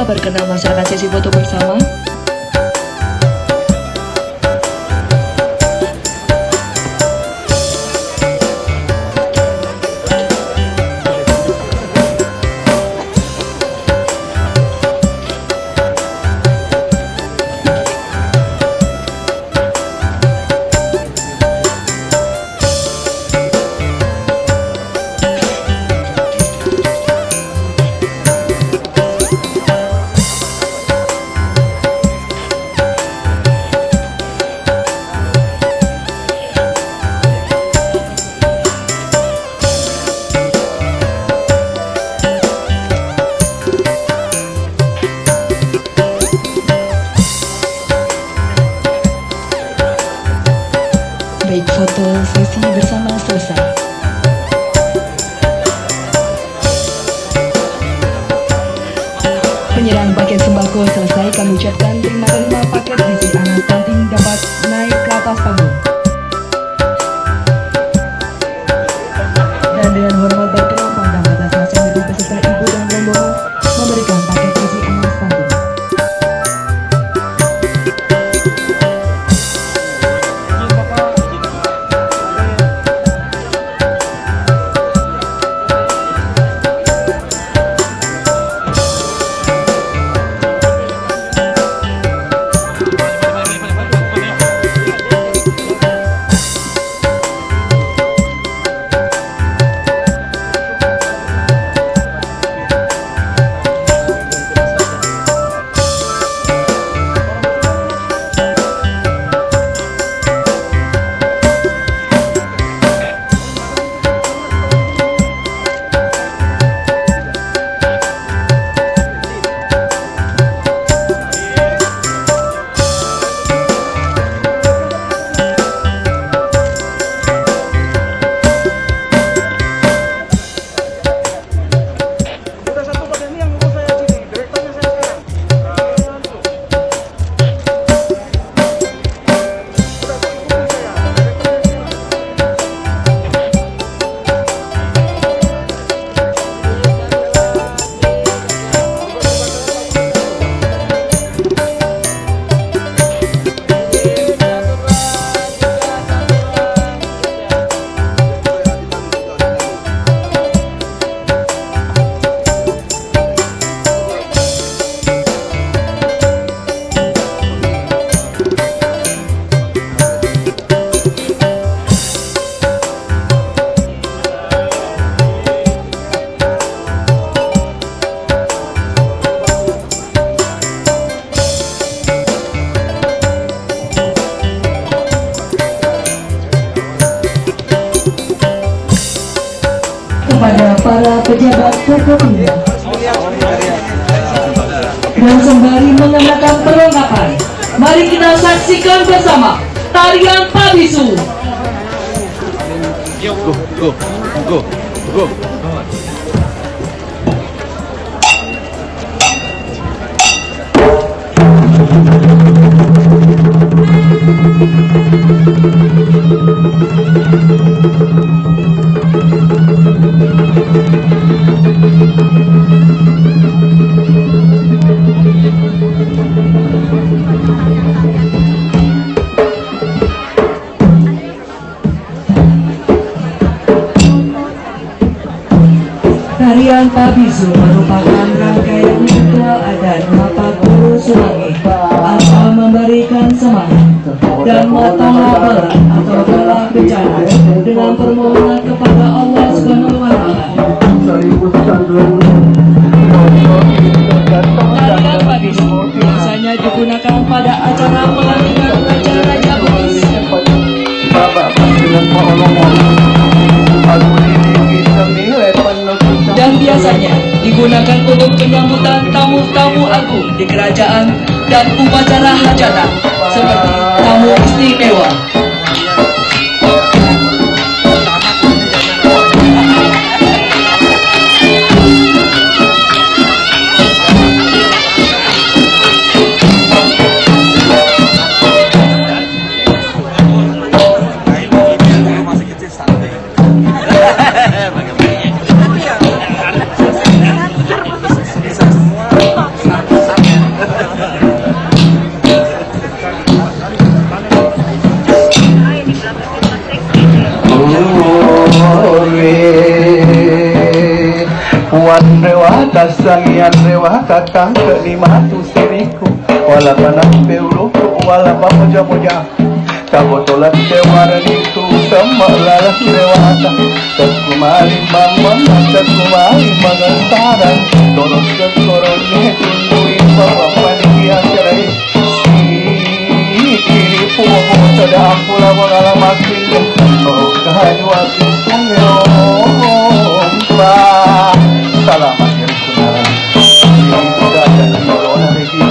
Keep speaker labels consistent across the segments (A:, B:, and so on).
A: berkenan melaksanakan sesi foto bersama. Baik, foto sesi bersama selesai. Penyerahan paket sembako selesai. Kami ucapkan terima kasih paket gizi anak stunting dapat naik ke atas panggung. Dan dengan hormat berkenan pandang atas masing ibu beserta ibu dan rombongan memberikan paket gizi anak stunting. Kepada para pejabat Forkopimda dan sembari mengenakan perlengkapan, mari kita saksikan bersama tarian Pabisu. Go. Tarian Pabisu merupakan rangkaian ritual adat Bapak Guru Suwangi asal memberikan semangat dan mata bala atau bala bencana dengan permohonan kepada Allah Subhanahu wa Ta'ala. Tarian Pabisu biasanya digunakan pada acara pelantikan Raja Raja Bugis. Dan biasanya digunakan untuk penyambutan tamu-tamu agung di kerajaan dan upacara hajatan seperti tamu istimewa.
B: Puan rewa kasangian rewa kakang kelima tu siriku wala panang peuluku wala pamoja-moja kabotolan kewaran itu sama lalah rewata terkumali mamam terkumali mangantaran toros kekorone tungguin bawa panitia cerai ini puo sedang pula mengalamakin oh kayu aku salamat yang kenalan ini sudah ada corona review.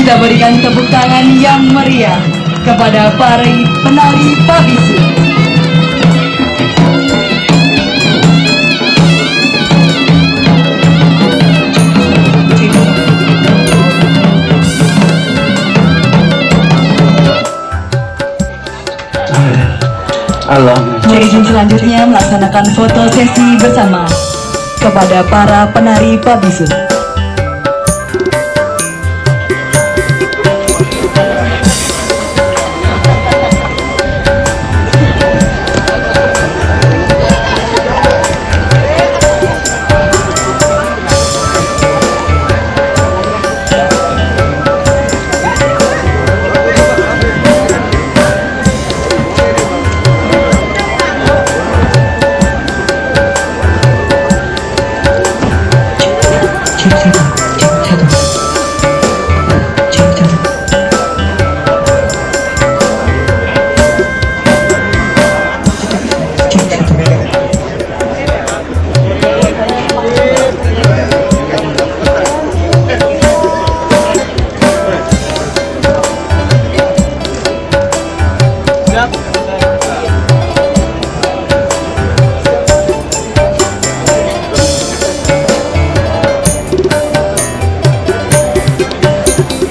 A: Kita berikan tepuk tangan yang meriah kepada para penari Pabisu. Jadi selanjutnya melaksanakan foto sesi bersama kepada para penari Pabisu.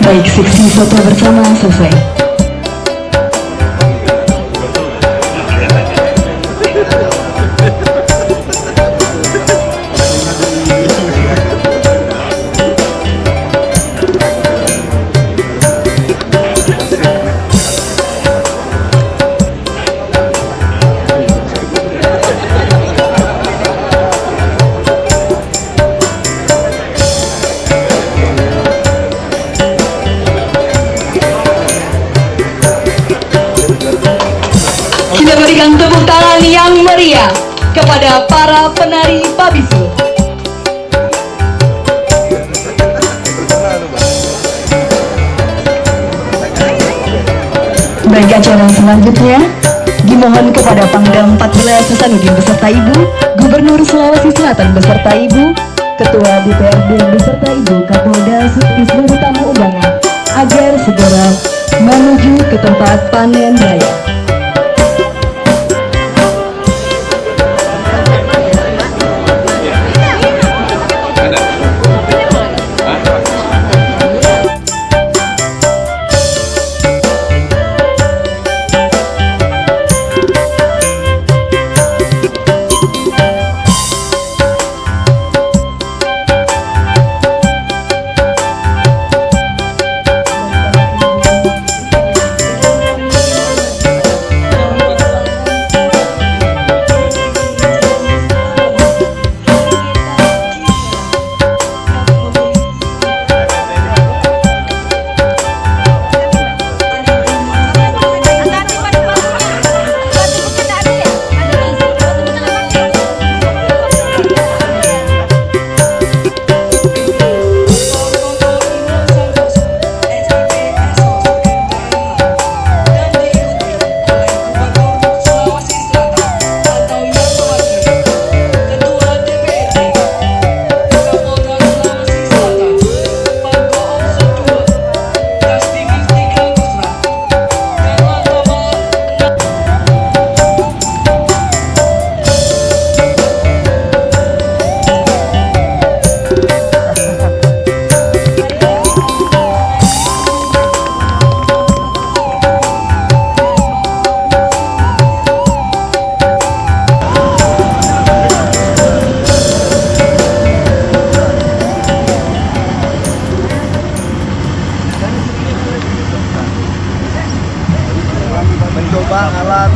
A: Baik, seksi foto bersama selesai. Kita berikan tepuk tangan yang meriah kepada para penari Pabisu. Baik, acara selanjutnya
C: Dimohon kepada Pangdam 14 Hasanuddin beserta Ibu, Gubernur Sulawesi Selatan beserta Ibu, Ketua DPRD beserta Ibu Kapolda serta seluruh tamu undangan agar segera menuju ke tempat panen raya.
B: Mencoba alat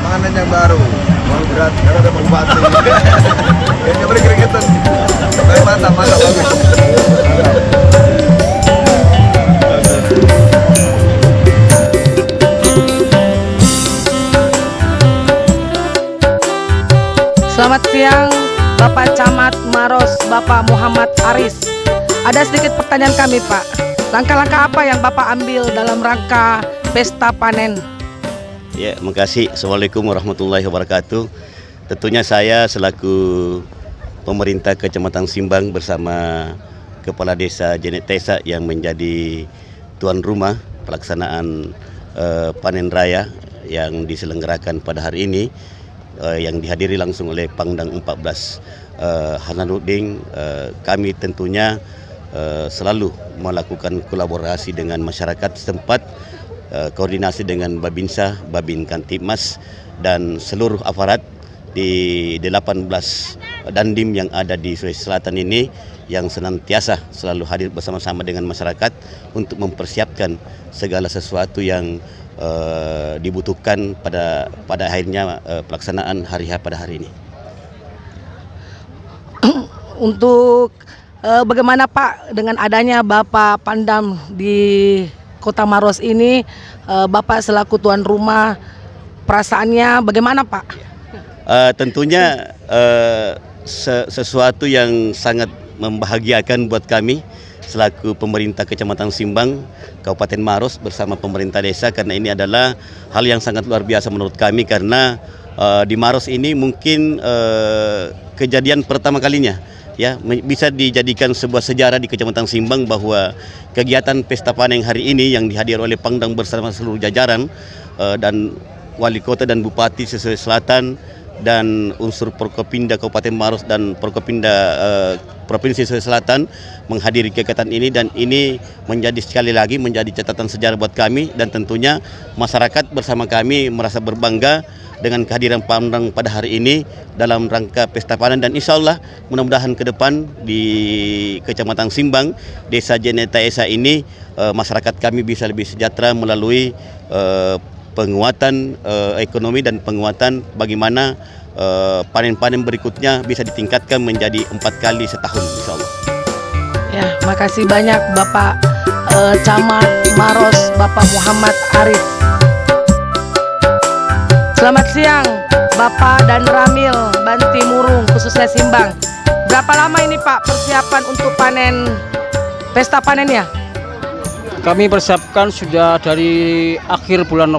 B: panganan yang baru, mau berat karena ada bupati. Kayaknya boleh keringetan. Tapi mantap, bagus.
D: Selamat siang Bapak Camat Maros, Bapak Muhammad Aris. Ada sedikit pertanyaan kami Pak. Langkah-langkah apa yang Bapak ambil dalam rangka pesta panen?
E: Ya, makasih. Assalamualaikum warahmatullahi wabarakatuh. Tentunya saya selaku pemerintah Kecamatan Simbang bersama Kepala Desa Jenet Tesa yang menjadi tuan rumah pelaksanaan panen raya yang diselenggarakan pada hari ini, yang dihadiri langsung oleh Pangdam 14 Hasanuddin. Kami tentunya selalu melakukan kolaborasi dengan masyarakat setempat, koordinasi dengan Babinsa, Babin Kantipmas dan seluruh aparat di 18 dandim yang ada di Sulawesi Selatan ini yang senantiasa selalu hadir bersama-sama dengan masyarakat untuk mempersiapkan segala sesuatu yang dibutuhkan pada akhirnya pelaksanaan hari H pada hari ini.
D: Untuk bagaimana Pak dengan adanya Bapak Pangdam di Kota Maros ini, Bapak selaku tuan rumah, perasaannya bagaimana Pak?
E: Tentunya sesuatu yang sangat membahagiakan buat kami selaku pemerintah Kecamatan Simbang, Kabupaten Maros bersama pemerintah desa, karena ini adalah hal yang sangat luar biasa menurut kami, karena di Maros ini mungkin kejadian pertama kalinya. Ya, bisa dijadikan sebuah sejarah di Kecamatan Simbang bahwa kegiatan pesta panen hari ini yang dihadiri oleh Pangdam bersama seluruh jajaran dan wali kota dan bupati Sulawesi Selatan dan unsur Prokopimda Kabupaten Maros dan Prokopimda Provinsi Sulawesi Selatan menghadiri kegiatan ini, dan ini menjadi sekali lagi menjadi catatan sejarah buat kami, dan tentunya masyarakat bersama kami merasa berbangga dengan kehadiran Pangdam pada hari ini dalam rangka pesta panen, dan insya Allah mudah-mudahan ke depan di Kecamatan Simbang, Desa Jenet Tesa ini masyarakat kami bisa lebih sejahtera melalui penguatan ekonomi dan penguatan bagaimana panen-panen berikutnya bisa ditingkatkan menjadi 4 kali setahun insya Allah.
D: Ya, makasih banyak Bapak Camat Maros, Bapak Muhammad Aris. Selamat siang Bapak dan Ramil Banti Murung khususnya Simbang. Berapa lama ini Pak persiapan untuk panen pesta panennya?
F: Kami persiapkan sudah dari akhir bulan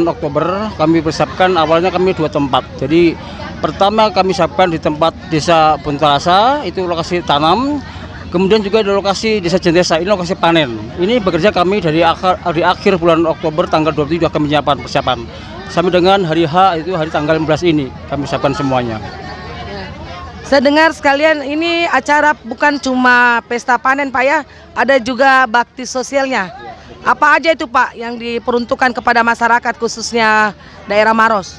F: Oktober. Kami persiapkan awalnya kami 2 tempat. Jadi pertama kami siapkan di tempat Desa Buntarasa, itu lokasi tanam. Kemudian juga di lokasi Desa Jendesa, ini lokasi panen. Ini bekerja kami dari akhir bulan Oktober tanggal 27 sudah kami menyiapkan persiapan. Sampai dengan hari H itu hari tanggal 15 ini kami siapkan semuanya.
D: Saya dengar sekalian ini acara bukan cuma pesta panen Pak ya, ada juga bakti sosialnya. Apa aja itu Pak yang diperuntukkan kepada masyarakat khususnya daerah Maros?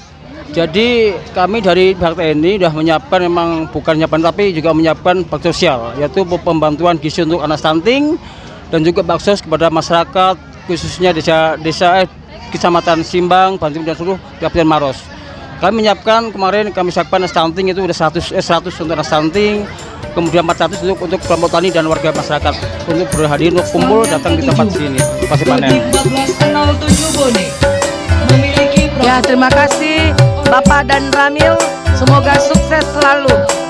F: Jadi kami dari pihak TNI sudah menyiapkan, memang bukan menyiapkan tapi juga menyiapkan bakti sosial, yaitu pembantuan gizi untuk anak stunting dan juga baksos kepada masyarakat khususnya desa Kecamatan Simbang, Bantim dan seluruh Kabupaten Maros. Kami menyiapkan kemarin kami siapkan stunting itu udah 100 untuk anak stunting, kemudian 400 untuk kelompok tani dan warga masyarakat untuk berhadir untuk kumpul datang di tempat sini pasca panen.
A: 1407 Bone memiliki
D: Ya, terima kasih Bapak dan Ramil, semoga sukses selalu.